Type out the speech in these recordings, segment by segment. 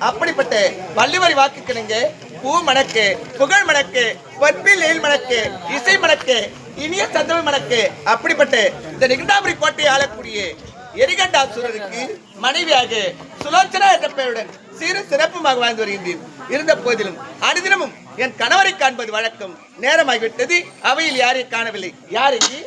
அப்படிப்பட்ட வள்ளுவரி வாக்குக்கிணங்க பூ மணக்கு புகழ் மணக்கு பொற்பில் எயில் மணக்கு இசை மணக்கு இனிய சந்தமிழ் மணக்கு அப்படிப்பட்ட இந்த நிகண்டாபுரி கோட்டையை ஆளக்கூடிய எரிகண்டாசுரருக்கு மனைவியாக சுலோச்சனா என்ற பெயருடன் சிறு சிறப்புமாக வாழ்ந்து வருகின்றேன். இருந்த போதிலும் அனுதினமும் என் கணவரை காண்பது வழக்கம். நேரமாகிவிட்டது, அவையில் யாரையும் காணவில்லை. யார் இங்கே?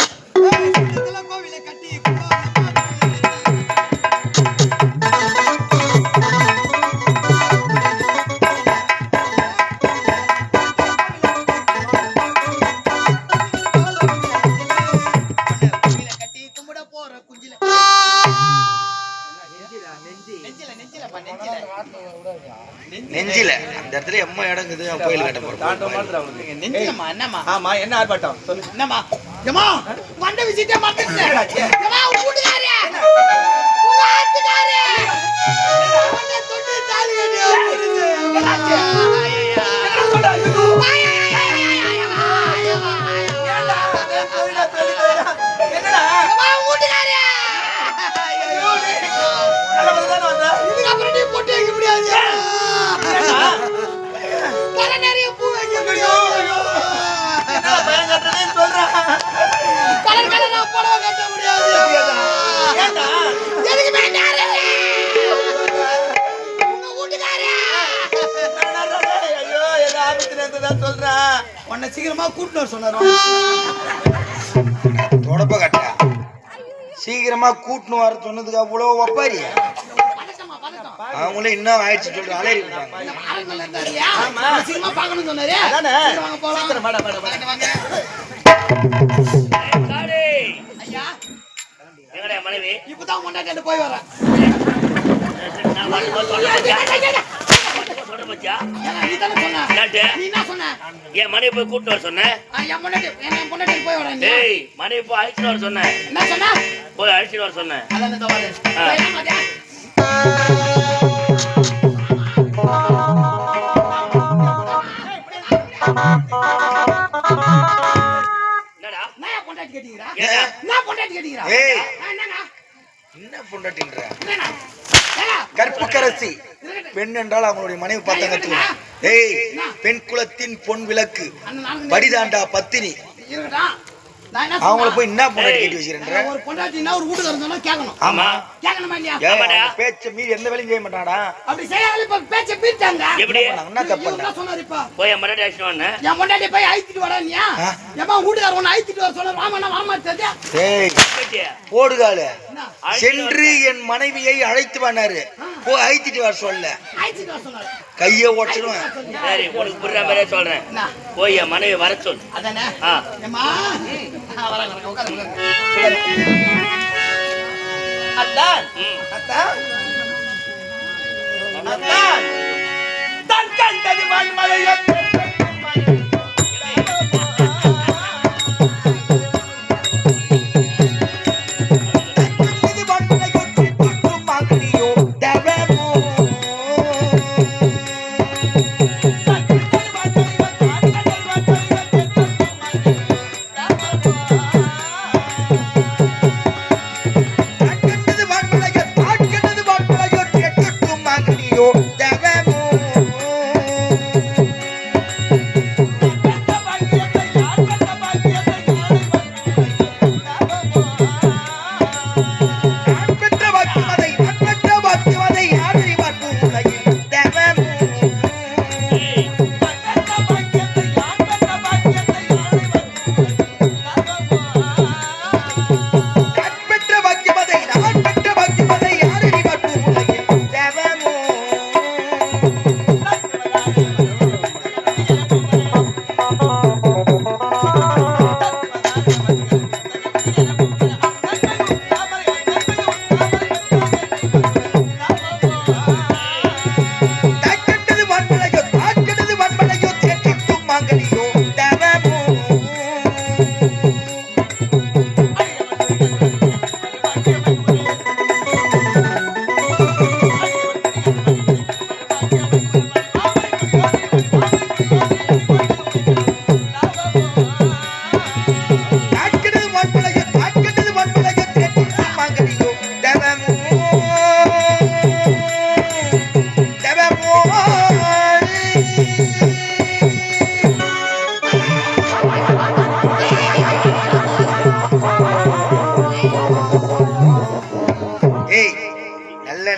நெஞ்சில அந்த இடத்துல எம்மா இடங்குது கோயில் கட்ட போறோம். ஆமா, என்ன ஆர்ப்பாட்டம் சொல்லு. என்னமா ஏமா வந்த விசிட்ட மாட்டேன் ஏமா ஊடுகாரே ஊடுகாரே உன்னை தொட்டு தாலி கட்டி போட்டு வைக்க முடியாது. கலை நிறைய பூ வைக்க முடியாது. கலர் கலரா புடவை கட்ட முடியாது. எதுக்கு வேண்டாரு உங்க வீட்டுக்காரே? ஐயோ, ஏதோ ஆபத்துல இருந்துதான் சொல்றேன். உன்னை சீக்கிரமா கூட்டிட்டு வர சொன்னாரு. தொடப்ப கட்ட சீக்கிரமா கூட்டின்னு வர சொன்னதுக்கு அவ்வளவு ஒப்பாரி. அவங்களே இன்னும் ஆயிடுச்சு சொல்ற அலைய சீக்கிரமா பாக்கணும் சொன்னாரு. மனைவி இப்பதான் கொண்டாட்டி போய் வரேன். என் மனைவி போய் கூட்டு வர சொன்னேன். போய் வரேன். மனைவி போய் அழைச்சிட்டு வர சொன்னேன். என்ன சொன்ன? போய் அழைச்சிட்டு வர சொன்னேன். என்ன பொண்டாட்டின்ற கற்புக்கரசி பெண் என்றால் அவங்களுடைய மனைவி பார்த்தா கத்துக்கணும். ஏய், பெண் குலத்தின் பொன் விளக்கு படிதாண்டா பத்தினி. அவங்கள போய் என்ன பொண்டாட்டி கேட்டு வச்சிருக்கேன். ஒரு பொண்டாட்டினா ஒரு வீட்டுக்கு சொன்னா கேட்கணும். ஆமா, கேட்கணுமா இல்லையா? பேச்ச மீறி எந்த வேலையும் செய்ய மாட்டாடா. அப்படி செய்யாத இப்ப பேச்ச பீட்டாங்க. எப்படி என்ன தப்பு பண்ணா சொன்னாரு? இப்ப போய் மறுபடியும் அழைச்சிட்டு வந்தேன். என் பொண்டாட்டி போய் அழைச்சிட்டு வரனியா? ஏமா வீட்டுக்கார ஒன்னு அழைச்சிட்டு வர சொன்னா ராமண்ணா வரமாட்டேதே. ஏய் போடுகால சென்று என் மனைவியை அழைத்து வந்தாரு. போய் அழைச்சிட்டு வர சொல்ல. அழைச்சிட்டு வர சொன்னாரு. கையை ஓட்டுடுவேன். சரி, உனக்கு புரியுற மாதிரியே சொல்றேன். போய் என் மனைவி வர சொல். அதானே? ஏமா வரங்க உட்காருங்க. அத்தான் அத்தான் அத்தான் தன் கண்டது மண்மலையோ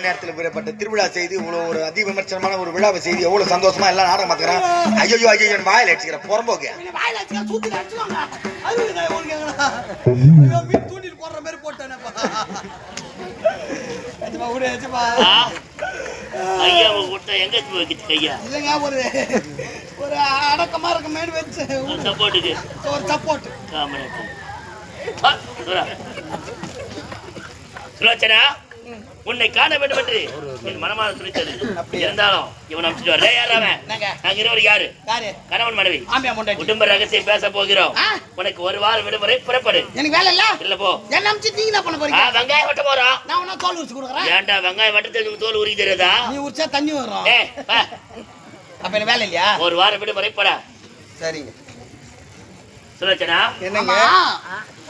நேரத்தில் பெறப்பட்ட திருவிழா செய்து இவ்வளவு ஒரு அதி விமர்சனமான ஒரு விழாவை செய்து எவ்வளவு சந்தோஷமா எல்லாம் நாடகம் பார்த்துக்கிறான். ஐயோ ஐயோ என் வாயில அடிச்சுக்கிறேன் புறம்போக்கு. வாயில அடிச்சா சூத்திட்டு அடிச்சுவாங்க. அது உனக்கு மீன் தூண்டில் போடுற மாதிரி போட்டானேப்பா. அச்சப்பா விடு அச்சப்பா. ஐயா விட்டா எங்க வைக்கிச்சு கையா? இல்லைங்க ஒரு அடக்கமா இருக்க மேடு வச்சு சப்போர்ட்டுக்கு ஒரு சப்போர்ட். சுலோச்சனா உன்னை காண வேண்டும் என்று என் மனமான துணித்தது. இருந்தாலும் இவன் அனுப்பிச்சு வர யாராவன் நாங்க இருவர் யாரு? கணவன் மனைவி குடும்ப ரகசியம் பேச போகிறோம். உனக்கு ஒரு வாரம் விடுமுறை புறப்படு. எனக்கு வேலை இல்ல இல்ல போ. என்ன அனுப்பிச்சு நீங்க என்ன பண்ண போறீங்க? வெங்காயம் வெட்ட போறோம். நான் உன தோல் உரிச்சு கொடுக்குறேன். ஏன்டா வெங்காயம் வெட்டத்துக்கு தோல் உரிக்க தெரியாதா? நீ உரிச்சா தண்ணி வரும். அப்ப என்ன வேலை இல்லையா? ஒரு வாரம் விடுமுறை போடா. சரிங்க சுலோச்சனா என்னங்க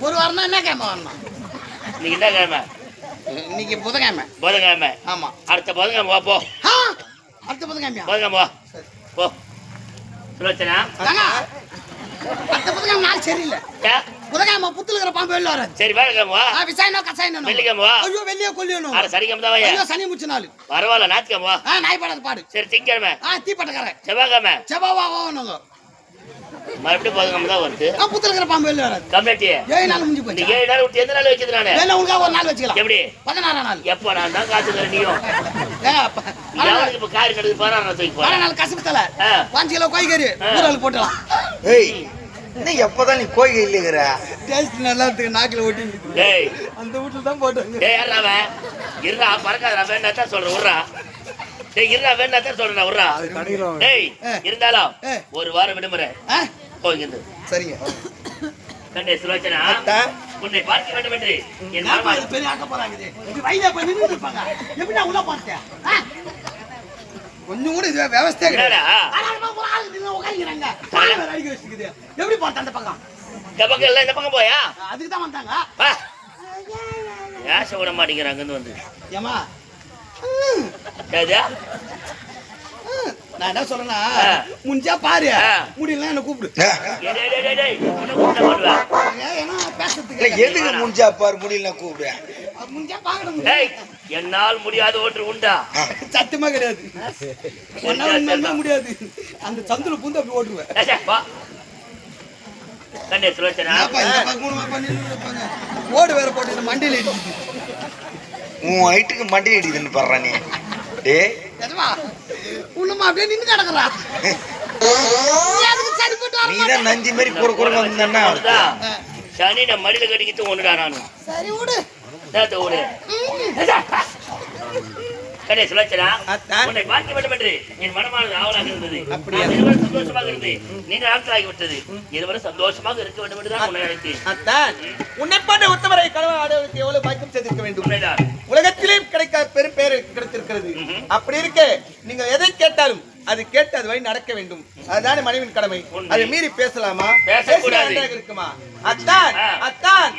ஒரு வாரம்னா என்ன கிழமை வரணும்? இன்னைக்கு என்ன கிழமை? இன்னைக்கு புதன்கிழமை. புதன்கிழமை. ஆமா அடுத்த புதன்கிழமை வா போ. அடுத்த புதன்கிழமையா? புதன்கிழமை வா போ. சுலோச்சனா அடுத்த புதன்கிழமை நாள் சரியில்லை. புதன்கிழமை புத்துல இருக்கிற பாம்பு வெளில வராது. சரி வேலைக்கிழமை வா. விசாயனம் கசாயனம் வெள்ளிக்கிழமை வா. ஐயோ வெள்ளிய கொல்லியணும். அட சனிக்கிழமை தான் வாயா. ஐயோ சனி முச்ச நாள். பரவாயில்ல ஞாயிற்றுக்கிழமை வா. நாய் படாத பாடு. சரி திங்கக்கிழமை. தீப்பட்டக்காரன். செவ்வாய்க்கிழமை. செவ்வாவா வாங்க. மறுபடியும் புதன்கிழமை தான் வருது. புத்துல இருக்கிற பாம்பு வெளில வராது. கம்ப்ளீட் 7 நாள் முடிஞ்சு போச்சு. 7 நாள் விட்டு எந்த நாள் வைக்கிறது நானு? வேணா உங்களுக்கு ஒரு நாள் வச்சுக்கலாம். எப்படி? 16ஆம் நாள். எப்போ நான் தான் காசு தரேன் நீயும். யாருக்கு இப்ப காரி கட்டுறது 16 நாள் தூக்கி போறேன். 16 நாள் கசப்பு தலை 5 கிலோ கோழிக்கறி ஊரால் போட்டலாம். ஏய் என்ன எப்பதான் நீ கோயில் இல்லைங்கிற டேஸ்ட் நல்லா இருக்கு நாக்குல ஒட்டி. டேய் அந்த வீட்டுல தான் போட்டாங்க. டேய் யாரா இருடா பறக்காதடா வேணா தான் சொல்றேன் விட்றா. டேய் இருடா வேணா தான் சொல்றேன் விட்றா. டேய் இருந்தாலும் ஒரு வாரம் விடுமுறை போகிறது. சரிங்க கண்டே சுலோச்சனா உன்னை பார்க்க வேண்டும் என்று என் மாமா பெரிய ஆக்க போறாங்க. இது வையா போய் நின்னு இருப்பாங்க. எப்படி நான் உள்ள பார்த்தேன்? கொஞ்சம் கூட இது விவசாய என்னடா உட்காந்துக்கிறாங்க. எப்படி பார்த்தேன் அந்த பக்கம்? இந்த பக்கம் இல்ல இந்த பக்கம் போயா? அதுக்கு தான் வந்தாங்க. ஏச விட மாட்டேங்கிறாங்க வந்து. ஏமா நான் என்ன சொல்றேன்னா முடிஞ்சா பாரு முடியல என்ன கூப்பிடு. இல்ல எதுக்கு முடிஞ்சா பாரு முடியல கூப்பிடு. முடிஞ்சா பாக்கணும். என்னால் முடியாத ஒன்று உண்டா? சத்தியமா கிடையாது. ஒன்னால முடியாது. அந்த சந்துல பூந்து அப்படி ஓடுவேன். கண்டே சுலோச்சனா ஓடு வேற போட்டு மண்டியில இடிச்சு உன் ஹைட்டுக்கு மண்டியில் இடிக்குதுன்னு பாடுறா நீ. டே உன்னமா அப்படியே நின்று கிடக்குறா. நீதான் நஞ்சி மாதிரி குறு குறு வந்தா சனி நான் மடியில கட்டிக்கிட்டு ஒண்ணுடா நானும். சரி விடு விடு. கண்டே சுலோச்சனா உன்னை பார்க்க வேண்டும் என்று என் மனமானது ஆவலாக இருந்தது. இருவரும் சந்தோஷமாக இருந்து நீண்ட நாட்களாகி விட்டது. இருவரும் சந்தோஷமாக இருக்க வேண்டும் என்று தான் உன்னை அழைத்தேன். உன்னை போன்ற உத்தமரை கணவன் ஆடவருக்கு எவ்வளவு பாக்கியம் செய்திருக்க வேண்டும். உலகத்திலே கிடைக்காத பெரும் பேர் கிடைத்திருக்கிறது. அப்படி இருக்க நீங்க எதை கேட்டாலும் அது கேட்டு அது வழி நடக்க வேண்டும். அதுதானே மனைவின் கடமை. அதை மீறி பேசலாமா? பேசக்கூடாது. இருக்குமா? அத்தான் அத்தான்